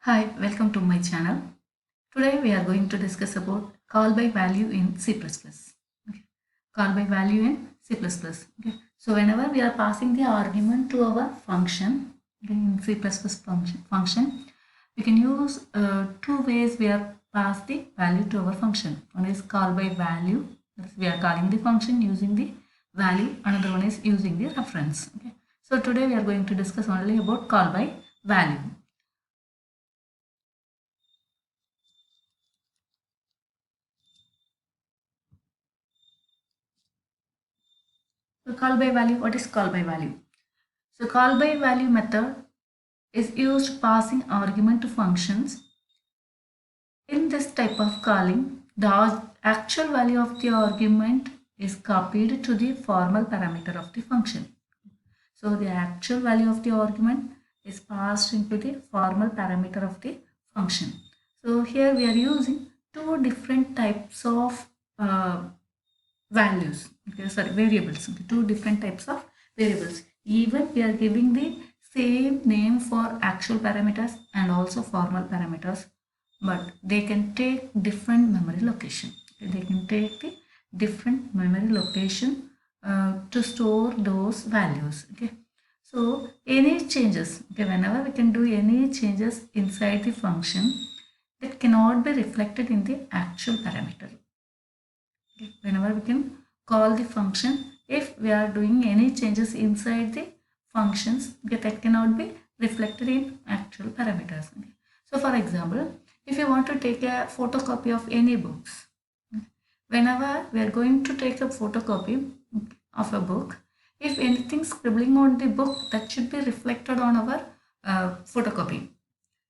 Hi, welcome to my channel. Today we are going to discuss about call by value in C++. Okay. Call by value in C++. Okay. So whenever we are passing the argument to our function, okay, in C++ function, we can use two ways we are pass the value to our function. One is call by value, that is we are calling the function using the value. Another one is using the reference. Okay. So today we are going to discuss only about call by value. So call by value, what is call by value? So call by value method is used passing argument to functions. In this type of calling, the actual value of the argument is copied to the formal parameter of the function. So the actual value of the argument is passed into the formal parameter of the function. So here we are using two different types of values, okay, sorry, variables, okay, two different types of variables. Even we are giving the same name for actual parameters and also formal parameters, but they can take different memory location. They can take the different memory location to store those values. Okay, so any changes, okay, whenever we can do any changes inside the function, that cannot be reflected in the actual parameter. Whenever we can call the function, if we are doing any changes inside the functions, that cannot be reflected in actual parameters. So for example, if you want to take a photocopy of any books, whenever we are going to take a photocopy of a book, if anything scribbling on the book, that should be reflected on our photocopy.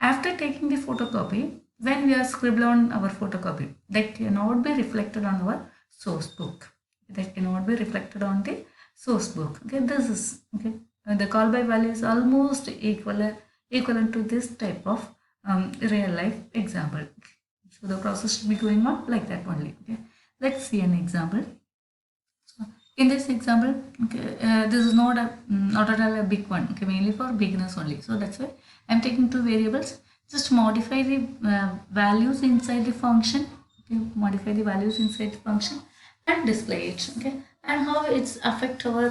After taking the photocopy, when we are scribble on our photocopy, that cannot be reflected on our source book. That cannot be reflected on the source book. Okay, this is okay. The call by value is almost equivalent to this type of real life example. So the process should be going on like that only. Okay, let's see an example. So in this example, okay, this is not at all a big one. Okay, mainly for beginners only. So that's why I'm taking two variables. Just modify the values inside the function. Okay, modify the values inside the function and display it. Okay, and how it's affect our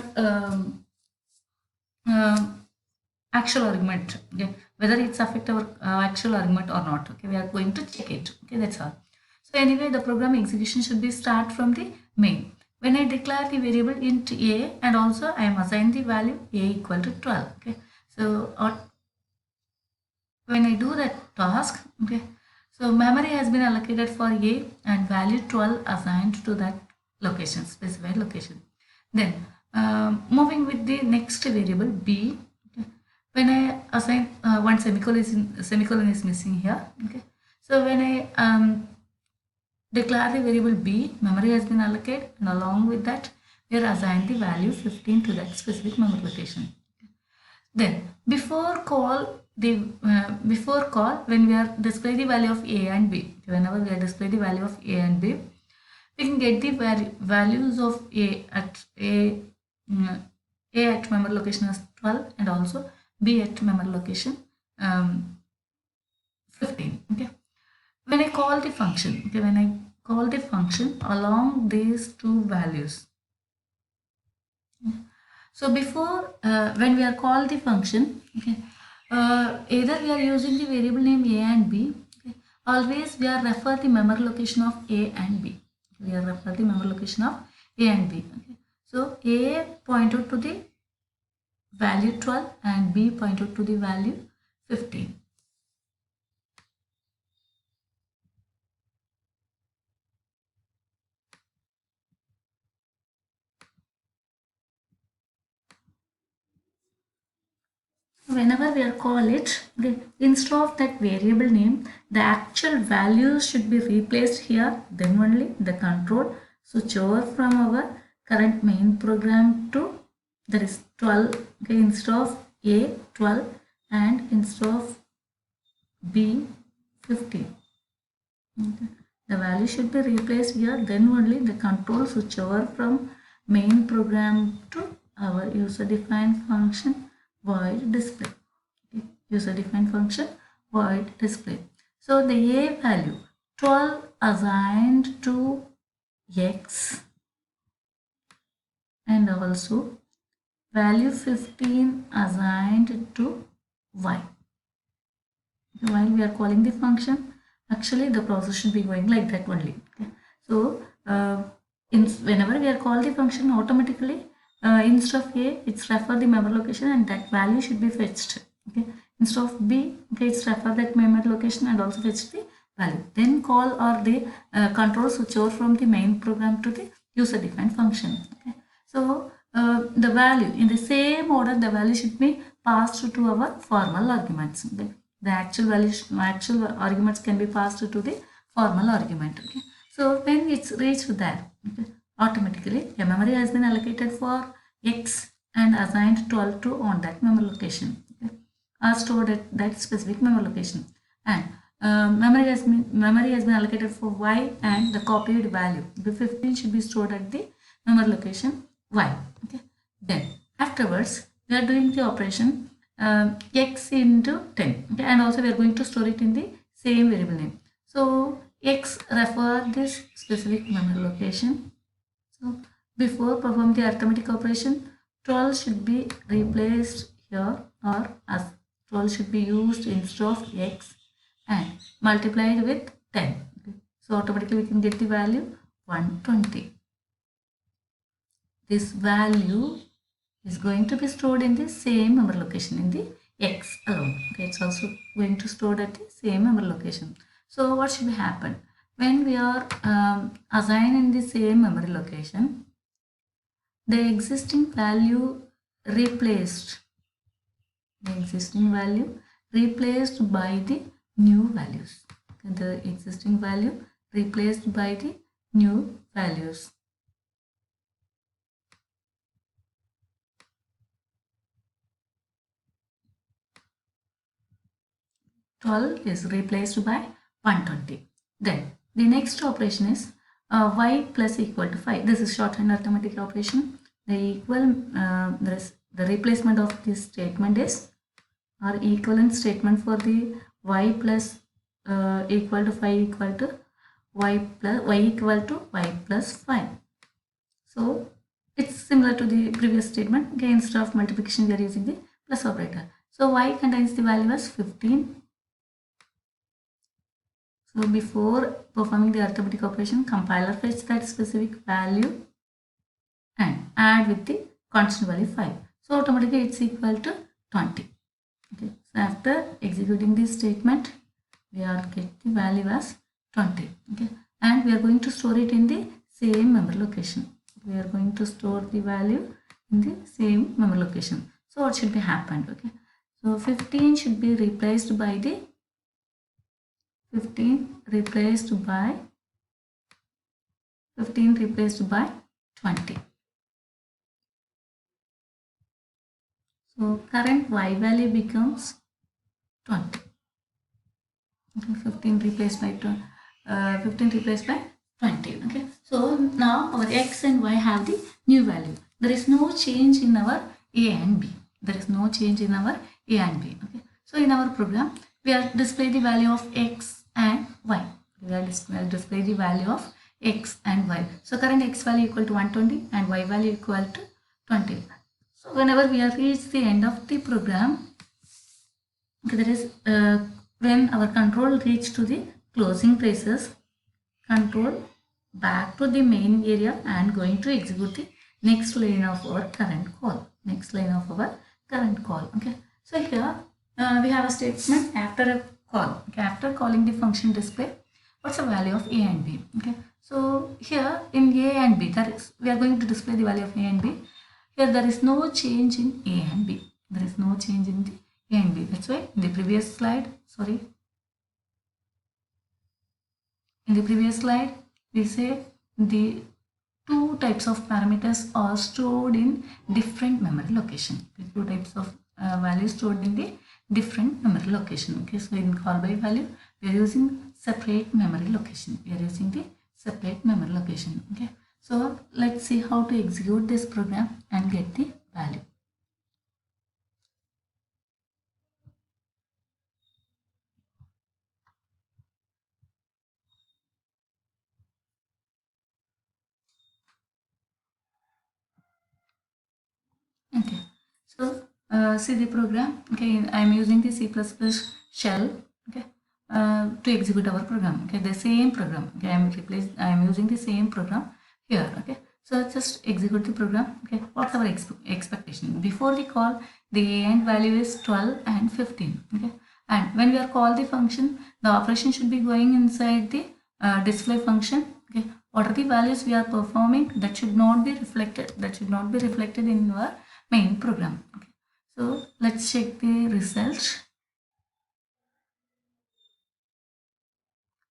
actual argument. Okay, whether it's affect our actual argument or not. Okay, we are going to check it. Okay, that's all. So anyway, the program execution should be start from the main. When I declare the variable int a and also I am assigned the value a equal to 12. Okay, so when I do that task, okay, so memory has been allocated for a and value 12 assigned to that location, specified location. Then moving with the next variable b, okay, when I assign one semicolon is missing here. Okay, so when I declare the variable b, memory has been allocated, and along with that we are assigned the value 15 to that specific memory location. Then before call when we are display the value of a and b, whenever we are display the value of a and b, we can get the values of a at memory location as 12 and also b at memory location 15. Okay, when I call the function, okay, when I call the function along these two values. So before when we are called the function, okay, either we are using the variable name a and b. Okay, always we are refer the memory location of a and b. We are refer the memory location of a and b. Okay, so a pointed to the value 12 and b pointed to the value 15. Whenever we are call it, okay, instead of that variable name, the actual values should be replaced here. Then only the control switch over from our current main program to, that is 12. Okay, instead of a 12 and instead of b 15. Okay. The value should be replaced here. Then only the control switch over from main program to our user defined function void display. Okay. User defined function void display. So the A value 12 assigned to X and also value 15 assigned to Y. While we are calling the function, actually the process should be going like that only. Okay. So whenever we are call the function, automatically instead of A, it's refer the memory location and that value should be fetched. Okay. Instead of B, okay, it's refer that memory location and also fetch the value. Then call or the control switch over from the main program to the user defined function. Okay. So the value in the same order, the value should be passed to our formal arguments. Okay. The actual arguments can be passed to the formal argument. Okay. So when it's reached there, okay, automatically a memory has been allocated for X and assigned 12 to on that memory location. Okay, are stored at that specific memory location, and memory has been allocated for Y and the copied value the 15 should be stored at the memory location Y. Okay, then afterwards we are doing the operation X into 10. Okay, and also we are going to store it in the same variable name. So X refer this specific memory location. So before perform the arithmetic operation, 12 should be replaced here, or as 12 should be used instead of X and multiplied with 10. Okay. So automatically we can get the value 120. This value is going to be stored in the same memory location in the X alone. Okay, it's also going to store at the same memory location. So what should happen when we are assigned in the same memory location? The existing value replaced by the new values. Okay, the existing value replaced by the new values. 12 is replaced by 120. Then the next operation is y plus equal to 5. This is shorthand arithmetic operation. The replacement of this statement is, or equivalent statement for the y plus equal to 5 equal to y equal to y plus 5. So it's similar to the previous statement. Okay, instead of multiplication we are using the plus operator. So y contains the value as 15. So before performing the arithmetic operation, compiler fetch that specific value and add with the constant value 5. So automatically it's equal to 20. Okay. So after executing this statement, we are get the value as 20. Okay. And we are going to store it in the same memory location. We are going to store the value in the same memory location. So what should be happened? Okay. So 15 should be replaced by the 15 replaced by 20. So current y value becomes 20. Okay, 15 replaced by 20, 20. Okay, so now our x and y have the new value. There is no change in our a and b. Okay, so in our program we are display the value of x and y. We are display the value of x and y. So current x value equal to 120 and y value equal to 20. So whenever we are reached the end of the program, okay, that is when our control reach to the closing braces, control back to the main area and going to execute the next line of our current call. Okay, so here we have a statement after a call. Okay, after calling the function display, what's the value of a and b? Okay, so here in a and b, that is, we are going to display the value of a and b. Here there is no change in a and b. That's why in the previous slide, we say the two types of parameters are stored in different memory location. The two types of values stored in the different memory location. Okay, so in call by value, we are using separate memory location. Okay, so let's see how to execute this program and get the value. So see the program. Okay, I am using the C++ shell. Okay, to execute our program. Okay, the same program. Okay, I am using the same program here. Okay, so just execute the program. Okay, what's our expectation? Before the call, the end value is 12 and 15. Okay, and when we are call the function, the operation should be going inside the display function. Okay, what are the values we are performing? That should not be reflected. That should not be reflected in our main program. Okay, so let's check the results.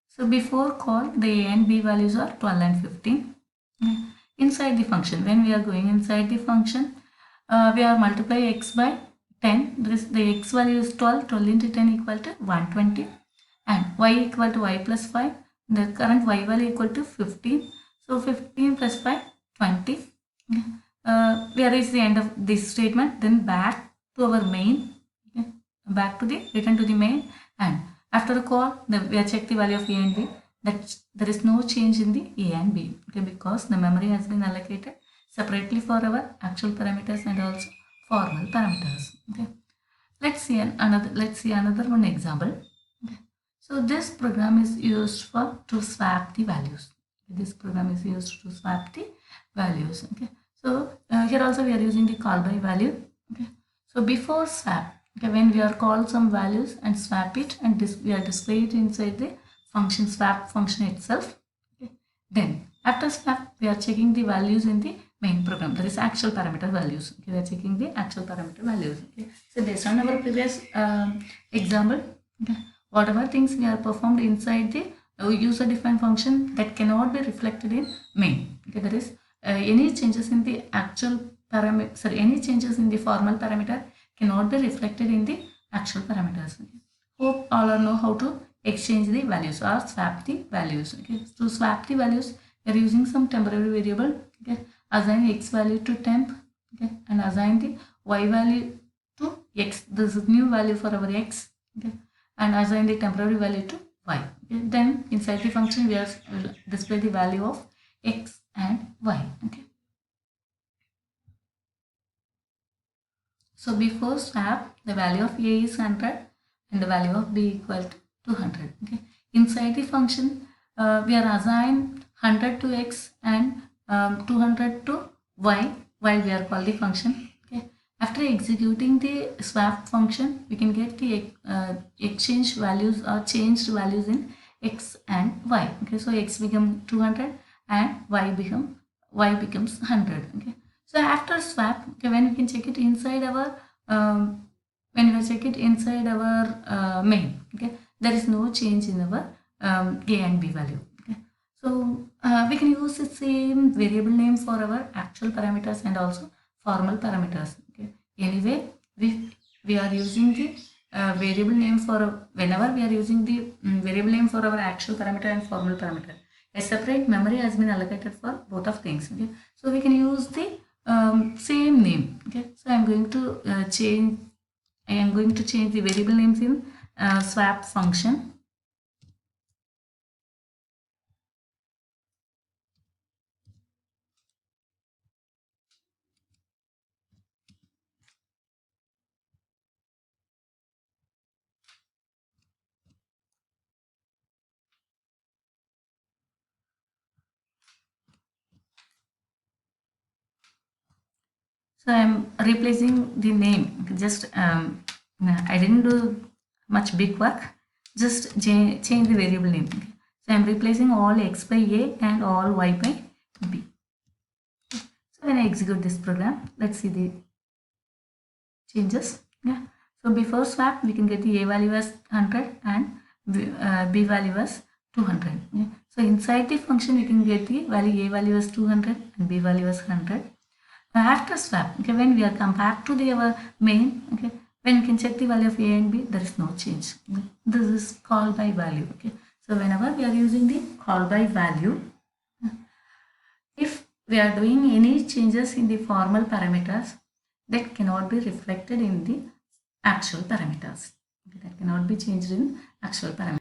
So before call, the A and B values are 12 and 15. Okay. Inside the function, when we are going inside the function, we are multiply x by 10. The x value is 12. 12 into 10 equal to 120. And y equal to y plus 5. The current y value equal to 15. So 15 plus 5, 20. Okay. We are reached the end of this statement. Then back to our main. Okay. Back to the return to the main, and after the call, we check the value of A and B. That there is no change in the A and B. Okay, because the memory has been allocated separately for our actual parameters and also formal parameters. Okay, let's see another one example. Okay. So this program is used for to swap the values. This program is used to swap the values. Okay, so here also we are using the call by value. Okay, so before swap, okay, when we are called some values and swap it, and we are display it inside the function swap function itself. Okay, then after swap, we are checking the values in the main program. That is actual parameter values. Okay, we are checking the actual parameter values. Okay, so based on our previous example, okay, whatever things we are performed inside the user defined function, that cannot be reflected in main. Okay, that is any changes in the actual parameter, sorry, any changes in the formal parameter cannot be reflected in the actual parameters. Okay. Hope all know how to exchange the values or swap the values. Okay, to swap the values, we are using some temporary variable. Okay, assign x value to temp. Okay, and assign the y value to x. This is new value for our x. Okay, and assign the temporary value to y. Okay, then inside the function, we will display the value of x and y. Okay. So before swap, the value of A is 100 and the value of B equal to 200. Okay. Inside the function, we are assign 100 to x and 200 to y while we are call the function. Okay. After executing the swap function, we can get the exchange values or changed values in x and y. Okay. So x become 200 and y becomes 100. Okay. So after swap, okay, when we can check it inside our main, okay, there is no change in our A and B value. Okay, so we can use the same variable name for our actual parameters and also formal parameters. Okay, anyway, we are using the variable name for whenever we are using the variable name for our actual parameter and formal parameter. A separate memory has been allocated for both of things. Okay, so we can use the same name. Okay, so I am going to change the variable names in swap function. So I am replacing the name. Just I didn't do much big work. Just change the variable name. Okay. So I am replacing all x by a and all y by b. So when I execute this program, let's see the changes. Yeah. So before swap, we can get the a value as 100 and b value as 200. Yeah. So inside the function, we can get the a value as 200 and b value as 100. After swap, okay, when we are come back to our main, okay, when we can check the value of a and b, there is no change. This is call by value. Okay, so whenever we are using the call by value, if we are doing any changes in the formal parameters, that cannot be reflected in the actual parameters. Okay, that cannot be changed in actual parameters.